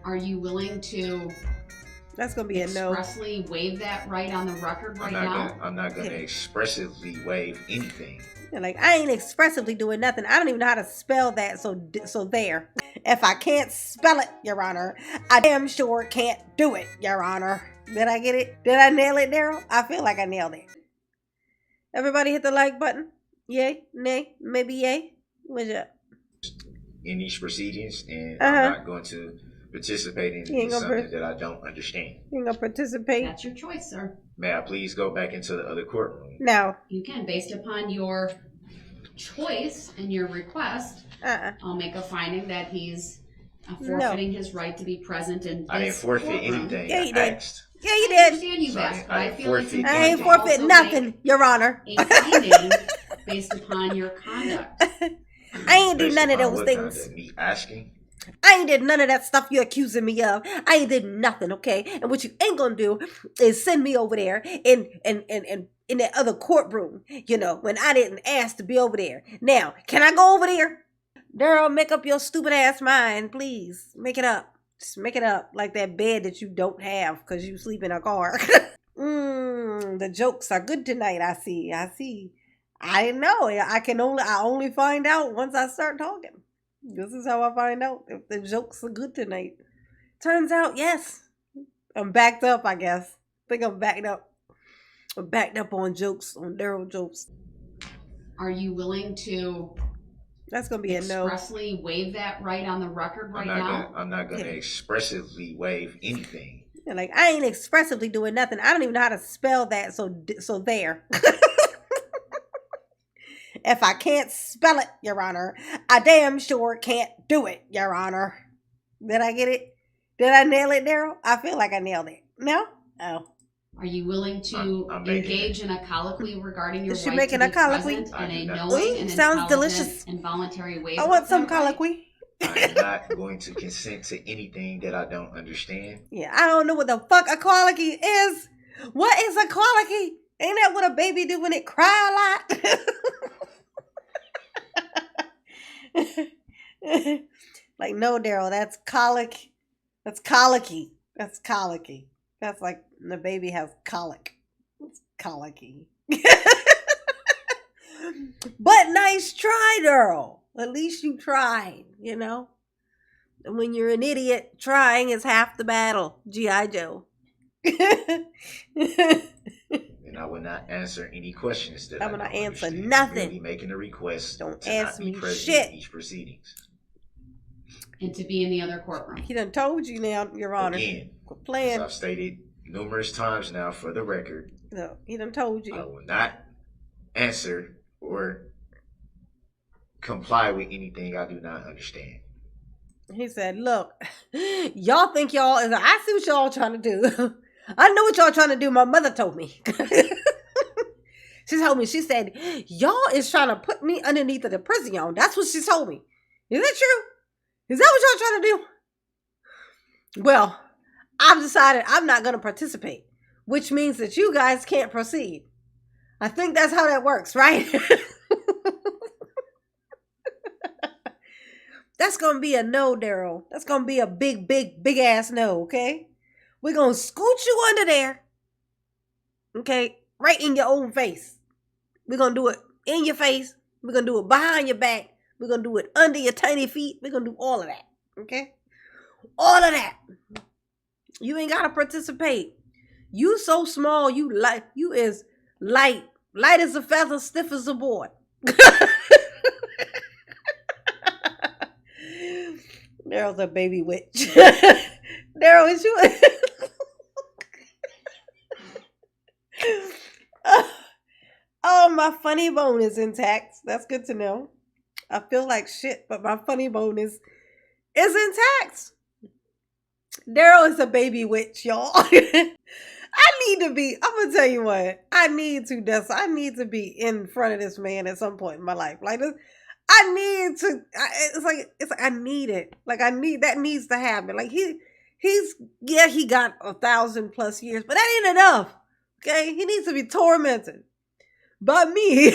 Are you willing to That's gonna be a no. expressly waive that right on the record right now? I'm not gonna expressively waive anything. Like, I ain't expressively doing nothing. I don't even know how to spell that. So there. If I can't spell it, Your Honor, I damn sure can't do it, Your Honor. Did I get it? Did I nail it, Daryl? I feel like I nailed it. Everybody hit the like button. Yay, nay, maybe yay. What's up? In these proceedings, and I'm not going to participate in something that I don't understand. You ain't gonna participate? That's your choice, sir. May I please go back into the other courtroom? No. You can, based upon your choice and your request. I'll make a finding that he's forfeiting his right to be present in this I didn't forfeit anything. Yeah, you did. Asked. Yeah, you did. I understand you've asked, but I feel like I ain't forfeit nothing, Your Honor. A finding based upon your conduct. I ain't did none of those things. Me asking? I ain't did none of that stuff you're accusing me of. I ain't did nothing, okay? And what you ain't gonna do is send me over there in that other courtroom, you know, when I didn't ask to be over there. Now, can I go over there? Daryl, make up your stupid ass mind, please. Make it up. Just make it up like that bed that you don't have because you sleep in a car. The jokes are good tonight, I see. I know. I only find out once I start talking. This is how I find out if the jokes are good tonight. Turns out, yes. I'm backed up, I guess. I think I'm backed up. I'm backed up on jokes, on Daryl jokes. Are you willing to That's going to be a no. Expressly waive that right on the record right now? I'm not going to expressively waive anything. Like, I ain't expressively doing nothing. I don't even know how to spell that, so there. If I can't spell it, Your Honor, I damn sure can't do it, Your Honor. Did I get it? Did I nail it, Daryl? I feel like I nailed it. No? Oh. Are you willing to engage in a colloquy regarding your right making to a be colloquy? present in a knowing and sounds delicious. Involuntary waiver? I want some colloquy. I'm not going to consent to anything that I don't understand. Yeah, I don't know what the fuck a colloquy is. What is a colloquy? Ain't that what a baby do when it cry a lot? Like, no, Daryl, that's colic. That's colicky. That's colicky. That's like the baby has colic. It's colicky. But nice try, Daryl. At least you tried, you know? And when you're an idiot, trying is half the battle. G.I. Joe. And I will not answer any questions that I'm gonna answer understand. nothing. I'm really making a request. Don't to ask not be me present shit. in these proceedings. And to be in the other courtroom. He done told you now, Your Honor. Again, quit playing. as I've stated numerous times now for the record. No, he done told you. I will not answer or comply with anything I do not understand. He said, look, y'all think y'all is, I see what y'all trying to do. I know what y'all trying to do. My mother told me. She told me, she said, y'all is trying to put me underneath of the prison, y'all. That's what she told me. Is that true? Is that what y'all trying to do? Well, I've decided I'm not going to participate, which means that you guys can't proceed. I think that's how that works, right? That's going to be a no, Daryl. That's going to be a big ass no, okay? We're going to scoot you under there, okay? Right in your own face. We're going to do it in your face. We're going to do it behind your back. We're going to do it under your tiny feet. We're going to do all of that, okay? All of that. You ain't got to participate. You so small, you is light as a feather, stiff as a board. Daryl's a baby witch. Daryl, is you? Oh, my funny bone is intact. That's good to know. I feel like shit, but my funny bone is intact. Daryl is a baby witch, y'all. I'm gonna tell you what, I need to be in front of this man at some point in my life. Like this, I need it. Like that needs to happen. Like he got 1,000+ years, but that ain't enough. Okay. He needs to be tormented by me.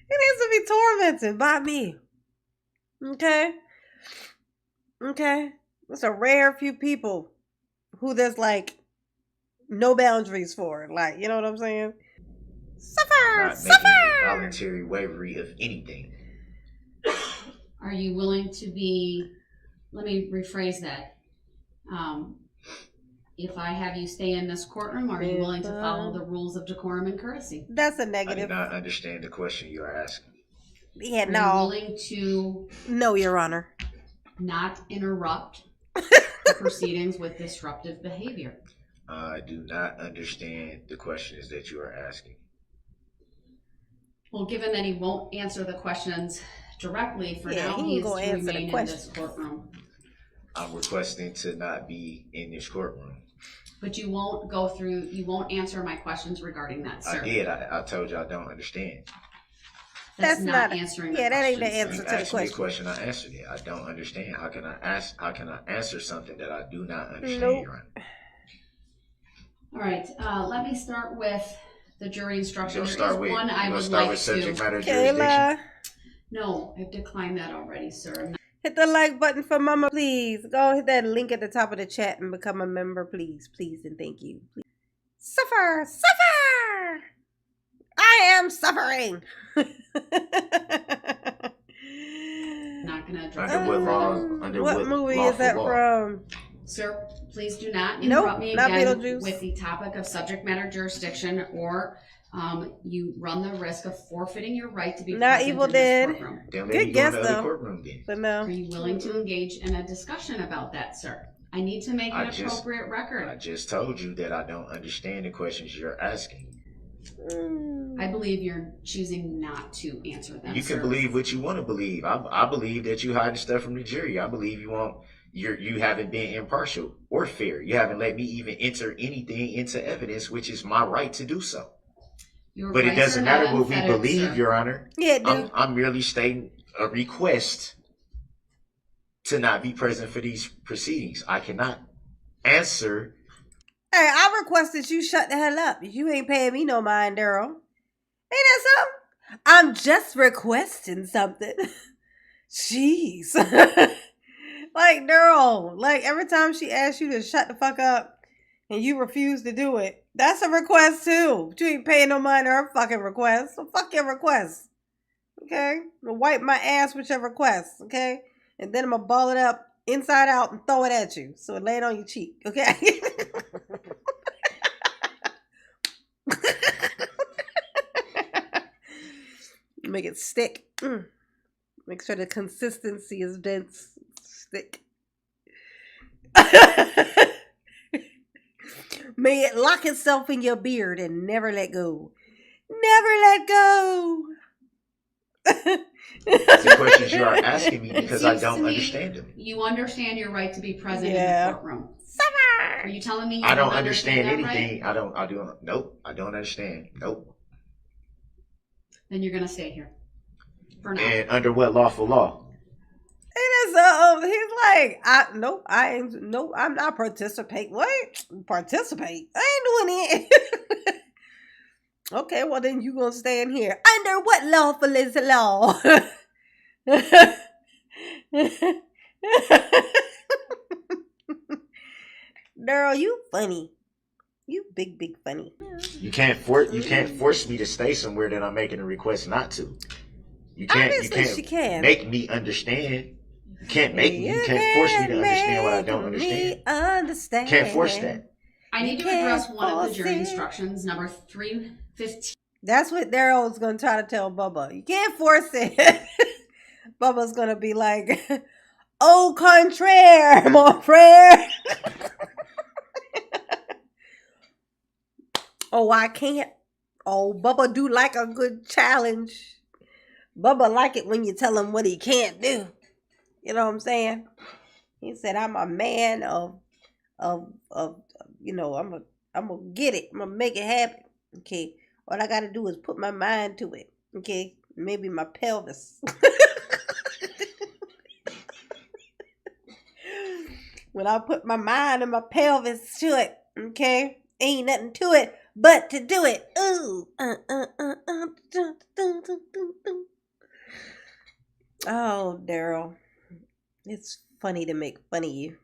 He needs to be tormented by me. Okay? Okay? It's a rare few people who there's like no boundaries for. Like, you know what I'm saying? Suffer! Not making a Suffer! voluntary waivery of anything. Are you willing to be, let me rephrase that. If I have you stay in this courtroom, are you willing to follow the rules of decorum and courtesy? That's a I do negative. not understand the question you are asking. Yeah, Are no. you willing to No, Your Honor. not interrupt the proceedings with disruptive behavior? I do not understand the questions that you are asking. Well, given that he won't answer the questions directly for now, he he ain't is gonna to answer the remain in questions. this courtroom. I'm requesting to not be in this courtroom. But you won't go through, you won't answer my questions regarding that, sir. I did. I told you I don't understand. That's not answering the yeah, that ain't the questions, answer You to the asked me a question. question, I answered it. I don't understand. How can I answer something that I do not understand, Nope. Your Honor? All right, let me start with the jury instruction. You're There gonna is one I would start like with subject to. matter jurisdiction? Kayla, No, I've declined that already, sir. hit the like button for Mama, please. Go hit that link at the top of the chat and become a member, please. Please and thank you. Please. Suffer! Suffer! I am suffering! Not going to address Under what law? What movie is that law? from? Sir, please do not interrupt me not again Beetlejuice. with the topic of subject matter jurisdiction, or you run the risk of forfeiting your right to be Not present Evil in Dead. this courtroom. Then let Good me go guess, in the other though. courtroom then. But no. Are you willing to engage in a discussion about that, sir? I need to make an appropriate record. I just told you that I don't understand the questions you're asking. I believe you're choosing not to answer them. You can believe what you want to believe. I believe that you hiding stuff from the jury. I believe you haven't been impartial or fair. You haven't let me even enter anything into evidence, which is my right to do so. But it doesn't matter what we believe, sir. Your Honor. Yeah, dude. I'm merely stating a request to not be present for these proceedings. I cannot answer. Hey, I requested you shut the hell up. You ain't paying me no mind, Daryl. Ain't that something? I'm just requesting something. Jeez. Like, Daryl, like every time she asks you to shut the fuck up and you refuse to do it, that's a request too. But you ain't paying no mind to her fucking request. So fuck your request. Okay? I'm gonna wipe my ass with your request, okay? And then I'm gonna ball it up inside out and throw it at you. So it lay on your cheek, okay? Make it stick. Make sure the consistency is dense. Stick. May it lock itself in your beard and never let go. Never let go. The questions you are asking me because I don't understand them. You understand your right to be present in the courtroom. Summer. Are you telling me you I don't understand anything. Right? Nope. I don't understand. Nope. Then you're gonna stay here. For now. And under what lawful law? And it's, he's like, I'm not participate. What? Participate? I ain't doing it. Okay, well then you gonna stay in here. Under what lawful is the law? Daryl, you funny. You big funny. You can't force me to stay somewhere that I'm making a request not to. You can't make me understand. You can't force me to understand what I don't understand. Can't force that. I need to address one of the jury instructions, number 315. That's what Daryl's gonna try to tell Bubba. You can't force it. Bubba's gonna be like, au contraire, mon frère. Oh, I can't. Oh, Bubba do like a good challenge. Bubba like it when you tell him what he can't do. You know what I'm saying? He said, I'm a man of you know, I'm gonna get it. I'm gonna make it happen. Okay. All I gotta do is put my mind to it. Okay. Maybe my pelvis. When I put my mind and my pelvis to it, okay, ain't nothing to it but to do it. Ooh. Oh, Daryl, it's funny to make fun of you.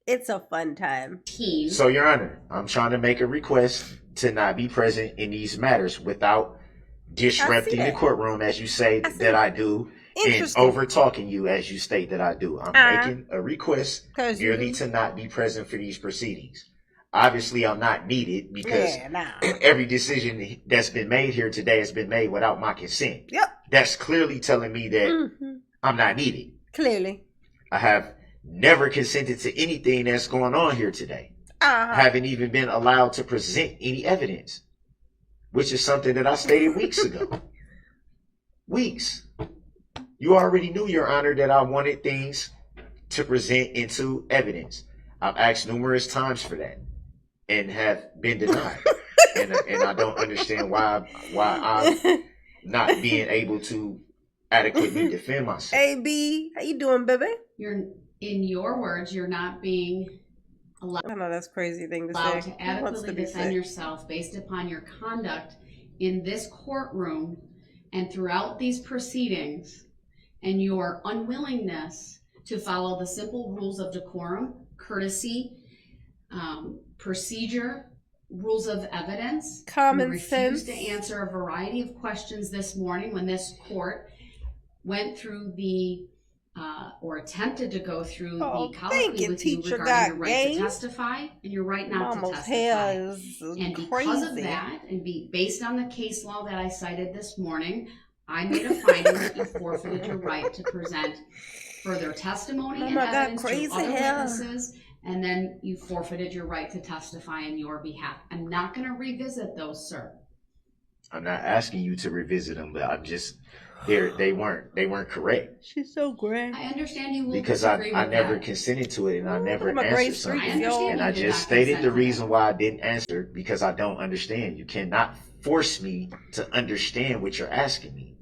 It's a fun time. Team. So, Your Honor, I'm trying to make a request to not be present in these matters without disrupting the courtroom, as you say that I do, and over talking you, as you state that I do. I'm making a request merely to not be present for these proceedings. Obviously, I'm not needed because every decision that's been made here today has been made without my consent. Yep. That's clearly telling me that I'm not needed. Clearly. I have never consented to anything that's going on here today. I haven't even been allowed to present any evidence, which is something that I stated weeks ago. Weeks. You already knew, Your Honor, that I wanted things to present into evidence. I've asked numerous times for that and have been denied. and I don't understand why I'm not being able to adequately defend myself. Hey, B, how you doing, baby? In your words, you're not being allowed. I know that's a crazy thing to allowed say. to adequately defend yourself based upon your conduct in this courtroom and throughout these proceedings, and your unwillingness to follow the simple rules of decorum, courtesy, procedure, rules of evidence. Common sense. You refused to answer a variety of questions this morning when this court went through the or attempted to go through the colloquy with you regarding your right to testify and your right not to testify. And because of that, and based on the case law that I cited this morning, I made a finding that you forfeited your right to present further testimony and evidence to other witnesses, and then you forfeited your right to testify on your behalf. I'm not going to revisit those, sir. I'm not asking you to revisit them, but I'm just they weren't correct. She's so great. I understand you will because disagree I with never that. consented to it, and I never answered something. I understand and I just stated the reason why I didn't answer, because I don't understand. You cannot force me to understand what you're asking me.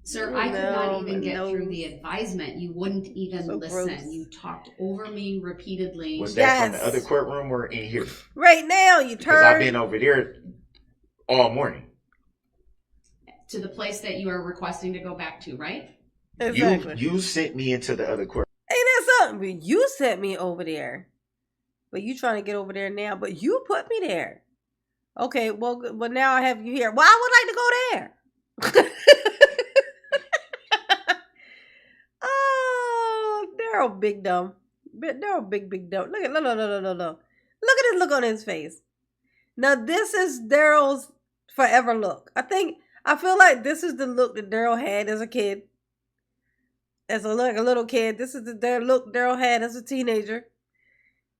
Sir, I could not even get through the advisement. You wouldn't even listen. Gross. You talked over me repeatedly. Was that from the other courtroom or in here? Right now, you Because turn. I've been over there all morning. To the place that you are requesting to go back to, right? Exactly. You sent me into the other court. Ain't that something? But you sent me over there. But you trying to get over there now. But you put me there. Okay, well now I have you here. Well, I would like to go there. Oh, Daryl big dumb. Daryl big dumb. Look at no. Look at his look on his face. Now this is Daryl's forever look. I feel like this is the look that Daryl had as a kid. As a little kid. This is the look Daryl had as a teenager.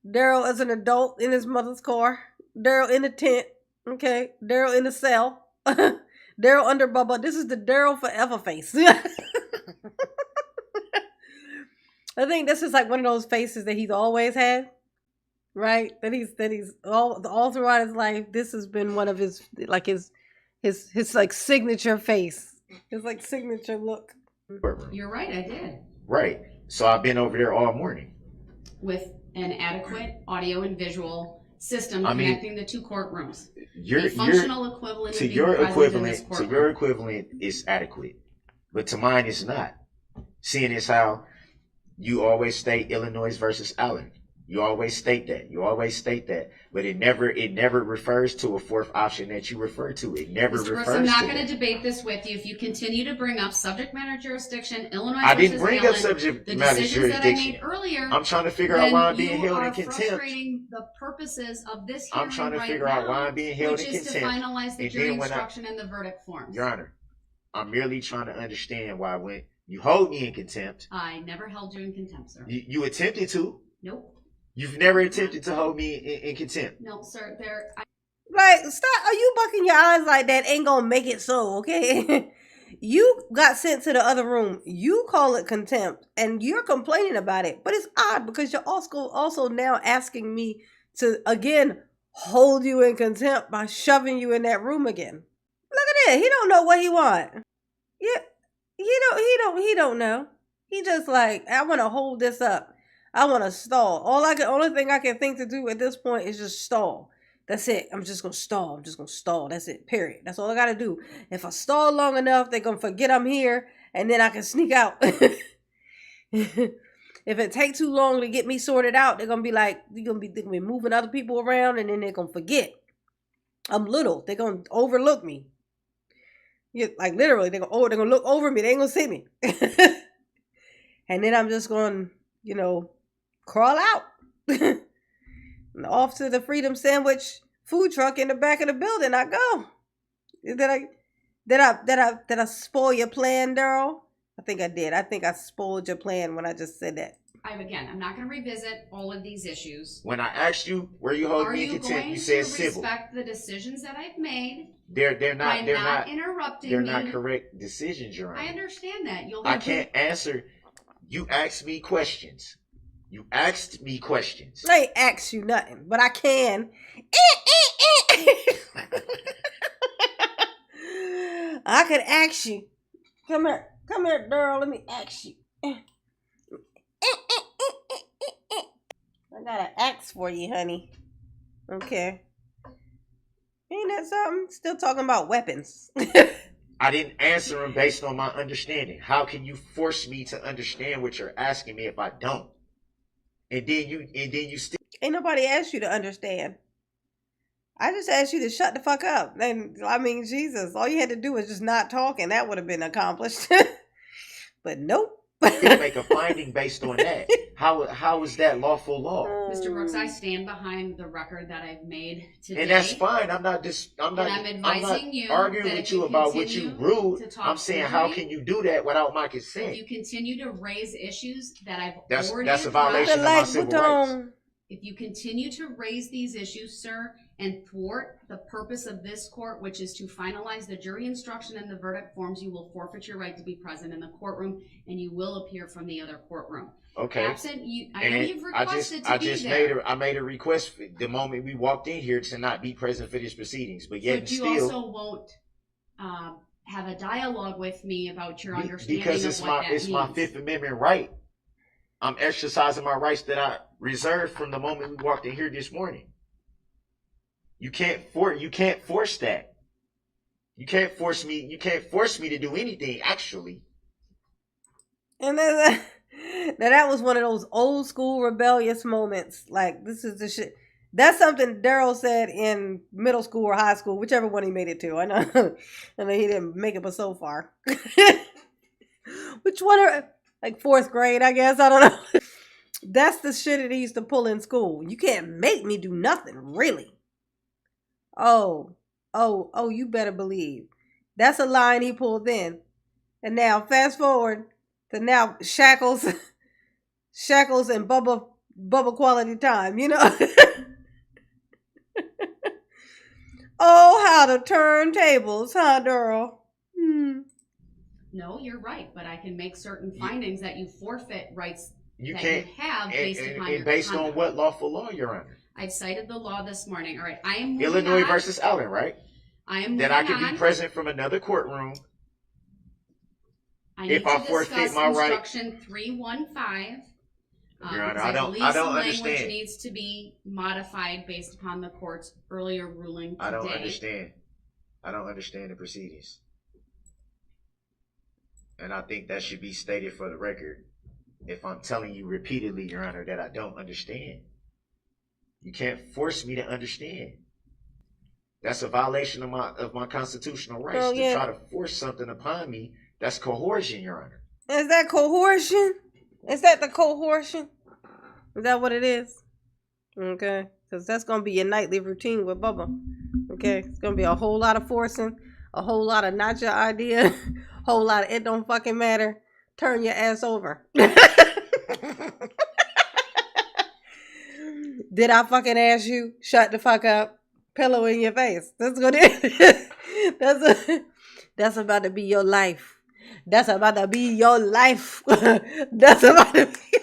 Daryl as an adult in his mother's car. Daryl in the tent. Okay. Daryl in the cell. Daryl under Bubba. This is the Daryl forever face. I think this is like one of those faces that he's always had. Right? That he's all throughout his life. This has been one of his like signature face. His like signature look. You're right, I did. Right. So I've been over there all morning. With an adequate audio and visual system connecting the two courtrooms. Your functional equivalent to your equivalent is adequate. But to mine it's not. Seeing as how you always state Illinois versus Allen. You always state that. But it never refers to a fourth option that you refer to. It never Mr. refers Brooks, I'm not to going to debate this with you. If you continue to bring up subject matter jurisdiction, Illinois I versus didn't bring Allen, up subject the matter decisions jurisdiction. that I made earlier, I'm trying to figure out why I'm being held in contempt. Frustrating the purposes of this hearing I'm trying to right figure out why I'm being held in contempt. Which is to finalize the And jury then when instruction and the verdict forms. Your Honor, I'm merely trying to understand why when you hold me in contempt. I never held you in contempt, sir. You attempted to. Nope. You've never attempted to hold me in contempt. No, sir. Right, stop. Are you bucking your eyes like that? Ain't gonna make it so, okay? You got sent to the other room. You call it contempt, and you're complaining about it. But it's odd because you're also now asking me to again hold you in contempt by shoving you in that room again. Look at it. He don't know what he want. Yeah, he don't know. He just like, I want to hold this up. I want to stall. Only thing I can think to do at this point is just stall. That's it. I'm just going to stall. That's it. Period. That's all I got to do. If I stall long enough, they're going to forget I'm here and then I can sneak out. If it takes too long to get me sorted out, they're gonna be like, they're gonna be moving other people around, and then they're gonna forget I'm little. They're gonna overlook me. Yeah, like literally, they're gonna look over me. They ain't gonna see me. And then I'm just gonna, crawl out. And off to the Freedom Sandwich food truck in the back of the building I go. Did I spoil your plan, Daryl? I think I did. I think I spoiled your plan when I just said that. I'm not going to revisit all of these issues. When I asked you where you hold me in contempt, you said civil. Are you going to respect the decisions that I've made? They're not interrupting They're me? not correct decisions, Your Honor. I understand that. I can't answer. You asked me questions. I ain't asked you nothing, but I can. I could ask you. Come here, Daryl. Let me ask you. I got an axe for you, honey. Okay. Ain't that something? Still talking about weapons. I didn't answer him based on my understanding. How can you force me to understand what you're asking me if I don't? And then you still ain't nobody asked you to understand. I just asked you to shut the fuck up. And I mean, Jesus, all you had to do was just not talk, and that would have been accomplished. But nope. still make a finding based on that. How is that lawful law? Mr. Brooks, I stand behind the record that I've made today. And that's fine. I'm not arguing with you about what you rude. I'm saying, how can you do that without my consent? If you continue to raise issues that I've already that's a violation of my civil rights. If you continue to raise these issues, sir, and thwart the purpose of this court, which is to finalize the jury instruction and the verdict forms, you will forfeit your right to be present in the courtroom, and you will appear from the other courtroom. Okay. Absent you, I know you've requested to be there. I made a request the moment we walked in here to not be present for these proceedings, but yet you also won't have a dialogue with me about your understanding because of what that means. It's my Fifth Amendment right. I'm exercising my rights that I reserved from the moment we walked in here this morning. You can't force that. You can't force me to do anything, actually. And then that was one of those old school rebellious moments. Like, this is the shit. That's something Daryl said in middle school or high school, whichever one he made it to. I know he didn't make it but so far. Which one are, like, fourth grade, I guess? I don't know. That's the shit that he used to pull in school. You can't make me do nothing, really. Oh, you better believe. That's a line he pulled in. And now, fast forward to now, shackles and Bubba quality time, Oh, how to turn tables, huh, Daryl? No, you're right, but I can make certain findings that you forfeit rights you have based upon your based conduct. On what lawful law you're under? I've cited the law this morning. All right, I am Illinois versus Allen, right? I am that I can be present from another courtroom. If I forfeit my right. Instruction 315. Your Honor, I don't understand. Language needs to be modified based upon the court's earlier ruling today. I don't understand the proceedings. And I think that should be stated for the record. If I'm telling you repeatedly, Your Honor, that I don't understand. You can't force me to understand. That's a violation of my constitutional rights. To try to force something upon me, that's coercion, Your Honor. Is that coercion? Is that the coercion? Is that what it is? Okay. Because that's going to be your nightly routine with Bubba. Okay. It's going to be a whole lot of forcing, a whole lot of not your idea, a whole lot of it don't fucking matter. Turn your ass over. Did I fucking ask you? Shut the fuck up. Pillow in your face. That's what it is. That's about to be your life. That's about to be your life. That's about to be